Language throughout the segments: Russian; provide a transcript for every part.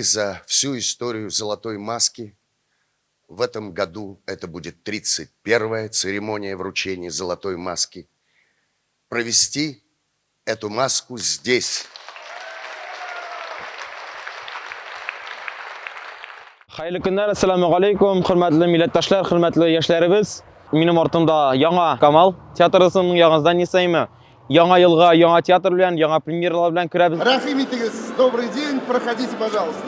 впервые за всю историю «Золотой маски» в этом году это будет 31-я церемония вручения «Золотой маски». Провести эту маску здесь. Xayrli kunlar, assalomu alaykum, hurmatli millatdoshlar, hurmatli yoshlarimiz. Mening ortimda yangi Kamal teatr ismining yangi zdaniyasimi. Yangi yilga yangi teatr bilan, yangi premyeralar bilan kiramiz. Рахим Итигес, добрый день, проходите, пожалуйста.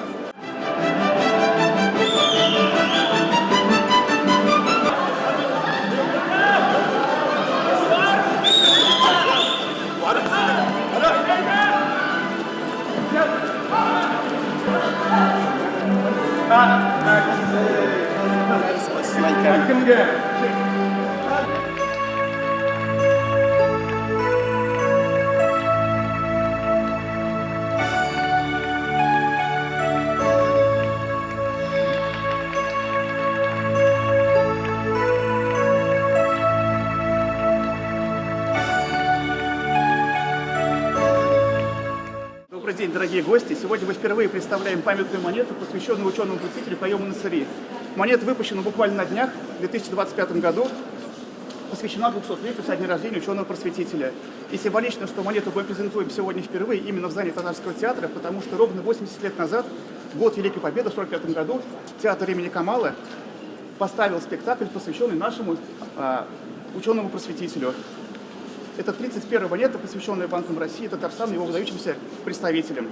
Добрый день, дорогие гости! Сегодня мы впервые представляем памятную монету, посвященную ученому-просветителю Кайуму Насыри. Монета выпущена буквально на днях, в 2025 году, посвящена 200-летию со дня рождения ученого-просветителя. И символично, что монету мы презентуем сегодня впервые именно в здании Татарского театра, потому что ровно 80 лет назад, в год Великой Победы, в 1945 году, театр имени Камала поставил спектакль, посвященный нашему ученому-просветителю. Это 31-я монета, посвященная Банкам России, Татарстану и его выдающимся представителям.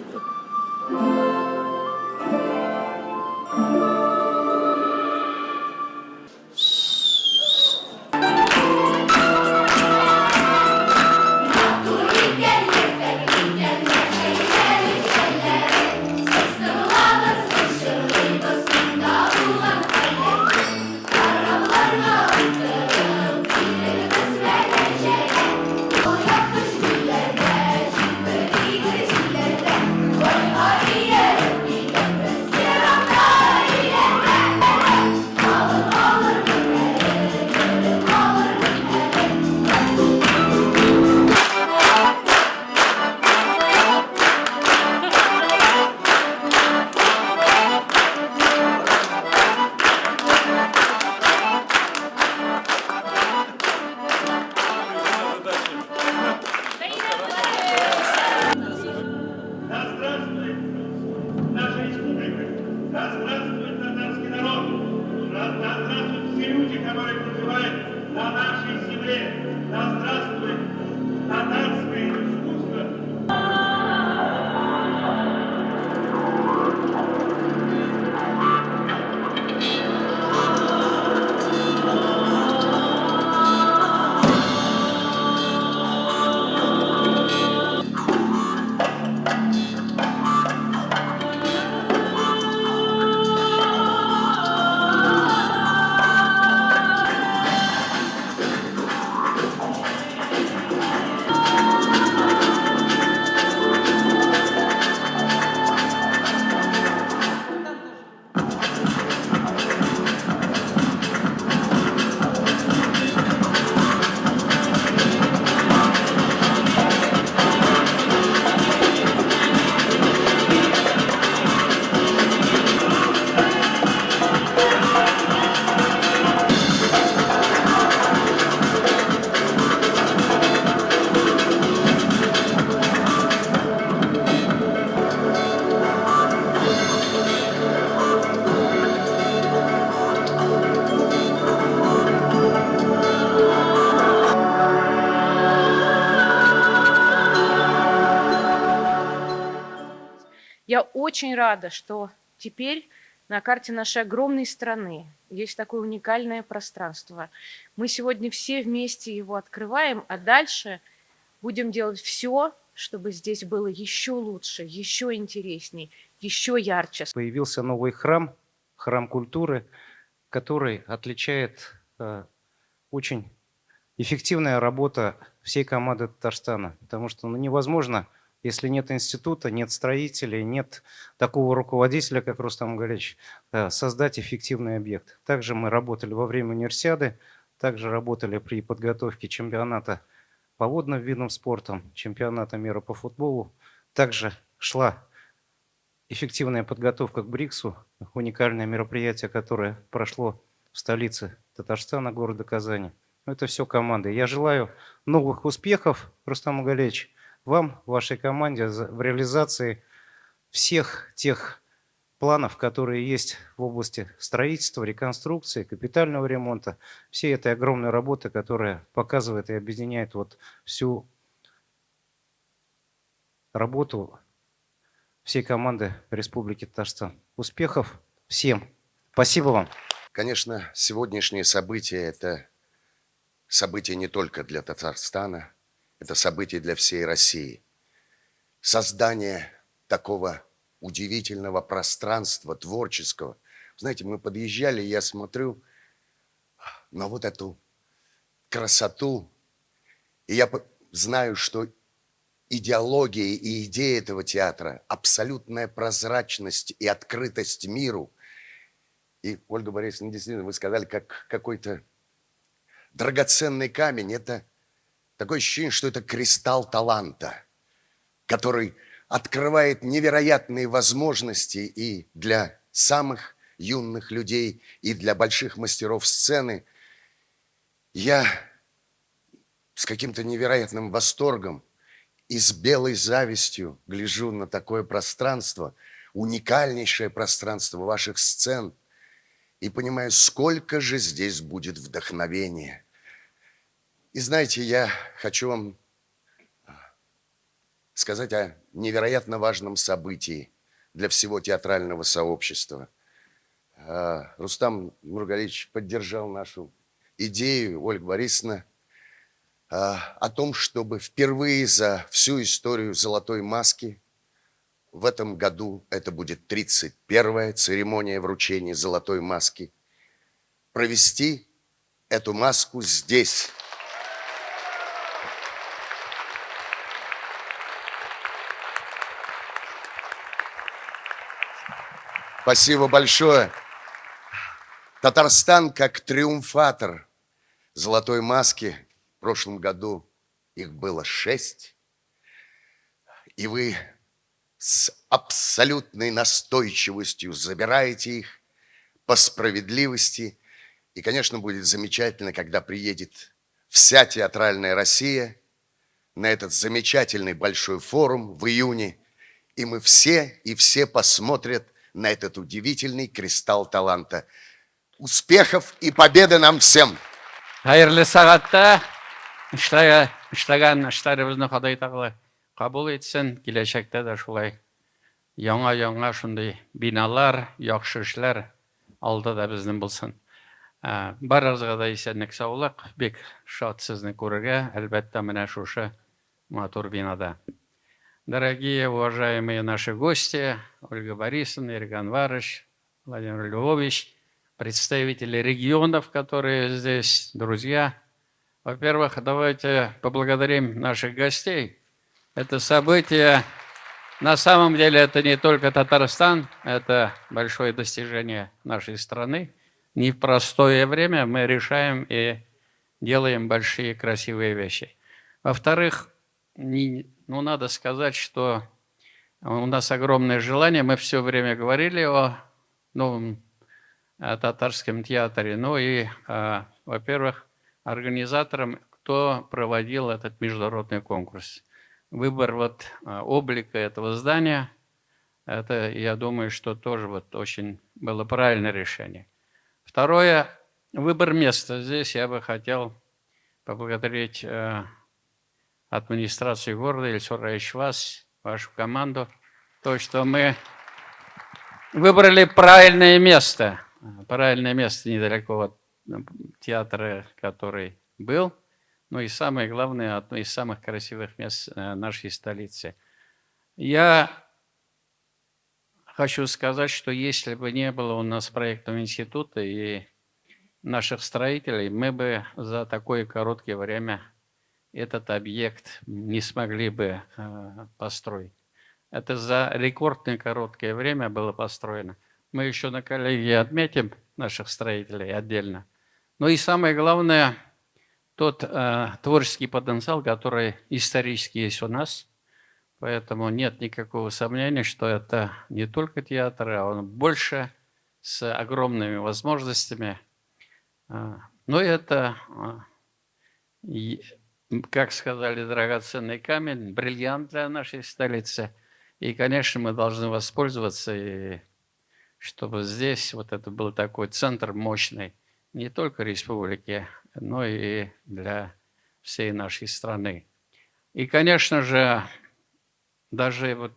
Я очень рада, что теперь на карте нашей огромной страны есть такое уникальное пространство. Мы сегодня все вместе его открываем, а дальше будем делать все, чтобы здесь было еще лучше, еще интересней, еще ярче. Появился новый храм, храм культуры, который отличает очень эффективная работа всей команды Татарстана, потому что невозможно, если нет института, нет строителей, нет такого руководителя, как Рустам Галич, создать эффективный объект. Также мы работали во время универсиады, также работали при подготовке чемпионата по водным видам спорта, чемпионата мира по футболу. Также шла эффективная подготовка к БРИКСу, уникальное мероприятие, которое прошло в столице Татарстана, города Казани. Это все команда. Я желаю новых успехов, Рустам Агалевич, вам, вашей команде в реализации всех тех планов, которые есть в области строительства, реконструкции, капитального ремонта, всей этой огромной работы, которая показывает и объединяет вот всю работу всей команды Республики Татарстан. Успехов всем. Спасибо вам. Конечно, сегодняшнее событие – это событие не только для Татарстана, это событие для всей России. Создание такого удивительного пространства творческого. Знаете, мы подъезжали, я смотрю на вот эту красоту, и я знаю, что идеология и идея этого театра, абсолютная прозрачность и открытость миру. И, Ольга Борисовна, действительно, вы сказали, как какой-то драгоценный камень. Это такое ощущение, что это кристалл таланта, который открывает невероятные возможности и для самых юных людей, и для больших мастеров сцены. Я с каким-то невероятным восторгом и с белой завистью гляжу на такое пространство, уникальнейшее пространство ваших сцен, и понимаю, сколько же здесь будет вдохновения. И знаете, я хочу вам сказать о невероятно важном событии для всего театрального сообщества. Рустам Нургалиевич поддержал нашу идею, Ольга Борисовна, о том, чтобы впервые за всю историю «Золотой маски» в этом году, это будет 31-я церемония вручения «Золотой маски», провести эту маску здесь. Спасибо большое. Татарстан как триумфатор «Золотой маски». В прошлом году их было 6. И вы с абсолютной настойчивостью забираете их по справедливости. И, конечно, будет замечательно, когда приедет вся театральная Россия на этот замечательный большой форум в июне. И мы все посмотрят на этот удивительный кристалл таланта. Успехов и победы нам всем! Хайырлы сағатта іштеген іштәребезне Ходай Тағала кабул етсен, киләчәктә дә шулай яңа шундый биналар, яхшы эшләр алдыда безнең булсын. Барыгызга да исәнлек, саулык, бик шат сезне күрергә, әлбәттә менә шушы матур бинада. Дорогие, уважаемые наши гости, Ольга Борисовна, Игорь Анварович, Владимир Львович, представители регионов, которые здесь, друзья. Во-первых, давайте поблагодарим наших гостей. Это событие, на самом деле, это не только Татарстан, это большое достижение нашей страны. Не в простое время мы решаем и делаем большие красивые вещи. Во-вторых, надо сказать, что у нас огромное желание, мы все время говорили о новом татарском театре, во-первых, организаторам, кто проводил этот международный конкурс. Выбор облика этого здания, это, я думаю, что тоже очень было правильное решение. Второе, выбор места. Здесь я бы хотел поблагодарить администрацию города, Ильсур Раич, вас, вашу команду, то, что мы выбрали правильное место недалеко от театра, который был, и самое главное, одно из самых красивых мест нашей столицы. Я хочу сказать, что если бы не было у нас проектного института и наших строителей, мы бы за такое короткое время этот объект не смогли бы построить. Это за рекордное короткое время было построено. Мы еще на коллегии отметим наших строителей отдельно. И самое главное, тот творческий потенциал, который исторически есть у нас, Поэтому нет никакого сомнения, что это не только театр, а он больше с огромными возможностями. Но это, как сказали, драгоценный камень, бриллиант для нашей столицы. И, конечно, мы должны воспользоваться, и чтобы здесь вот это был такой центр мощный не только республики, но и для всей нашей страны. И, конечно же, даже вот,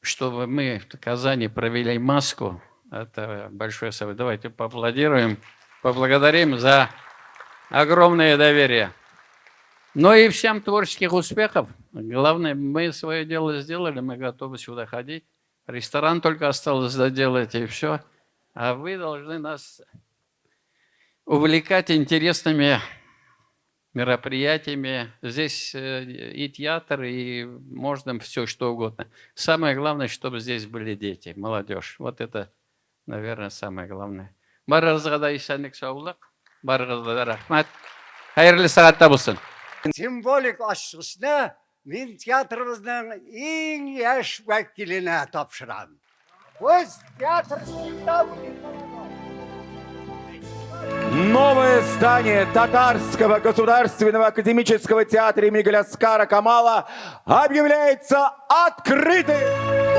чтобы мы в Казани провели маску, это большое событие. Давайте поаплодируем, поблагодарим за огромное доверие. Ну и всем творческих успехов. Главное, мы свое дело сделали, мы готовы сюда ходить. Ресторан только осталось доделать, и все. А вы должны нас увлекать интересными мероприятиями. Здесь и театр, и можно все, что угодно. Самое главное, чтобы здесь были дети, молодежь. Вот это, наверное, самое главное. Барыңызға да ишәнлек саулык, барыңызға да рахмат. Хайырлы сағатта болсын. Символик ачкычны мин театрыбызның иң яшь вәкиленә тапшырам. Без театрында Новое здание Татарского государственного академического театра имени Галяскара Камала объявляется открытым!